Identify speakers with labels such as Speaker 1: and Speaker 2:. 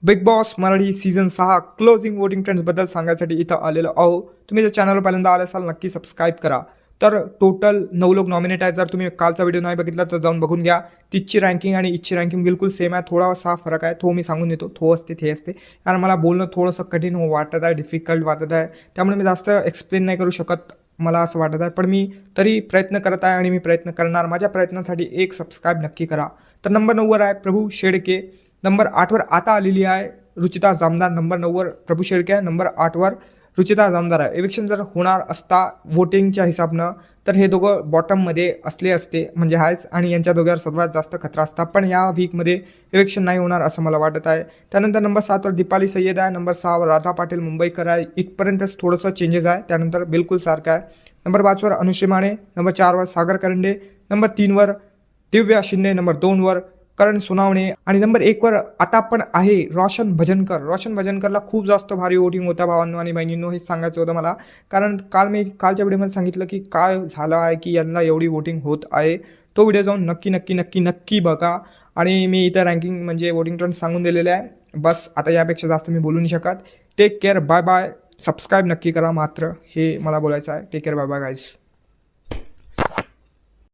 Speaker 1: Big boss Marathi season 6 closing voting ट्रेंड्सबद्दल सांगायसाठी इथं आलेलो आहो. तुम्ही जर चॅनलवर पहिल्यांदा आले असाल नक्की सबस्क्राईब करा. तर टोटल 9 लोक नॉमिनेट आहेत. जर तुम्ही कालचा व्हिडिओ नाही बघितला तर जाऊन बघून घ्या. तिथची रँकिंग आणि इथची रँकिंग बिलकुल सेम आहे. थोडासा फरक आहे, तो मी सांगून देतो. थो असते ते असते, कारण मला बोलणं थोडंसं कठीण वाटत आहे, डिफिकल्ट वाटत आहे. त्यामुळे मी जास्त एक्सप्लेन नाही करू शकत, मला असं वाटत आहे. पण मी तरी प्रयत्न करत आहे आणि मी प्रयत्न करणार. माझ्या प्रयत्नासाठी एक सबस्क्राईब नक्की करा. तर नंबर 9वर आहे प्रभू शेळके. नंबर 8वर आता आलेली आहे रुचिता जामदार. नंबर 9वर प्रभू शेळके आहे. नंबर 8वर रुचिता जामदार आहे. इलेक्शन जर होणार असता वोटिंगच्या हिसाबनं तर हे दोघं बॉटममध्ये असले असते, म्हणजे आहेच, आणि यांच्या दोघांवर सर्वात जास्त खतरा असता. पण या वीकमध्ये इलेक्शन नाही होणार असं मला वाटत आहे. त्यानंतर नंबर 7वर दीपाली सय्यद आहे. नंबर 6वर राधा पाटील मुंबईकर आहे. इथपर्यंतच थोडंसं चेंजेस आहे, त्यानंतर बिलकुल सारखं आहे. नंबर 5वर अनुश्री माने. नंबर 4वर सागर करंडे. नंबर 3वर दिव्या शिंदे. नंबर 2वर करण सोनावणे. आणि नंबर 1वर आता पण आहे रोशन भजनकर. रोशन भजनकरला खूप जास्त भारी वोटिंग होता भावांनो आणि बहिणींनो, हेच सांगायचं होतं मला. कारण मी कालच्या व्हिडिओमध्ये सांगितलं की काय झालं आहे की यांना एवढी वोटिंग होत आहे. तो व्हिडिओ जाऊन नक्की नक्की नक्की नक्की बघा. आणि मी इथं रँकिंग म्हणजे वोटिंग ट्रेंड सांगून दिलेले आहे. बस आता यापेक्षा जास्त मी बोलू नाही शकत. Take care, bye bye. Subscribe नक्की करा मात्र, हे मला बोलायचं आहे. Take care, bye bye guys.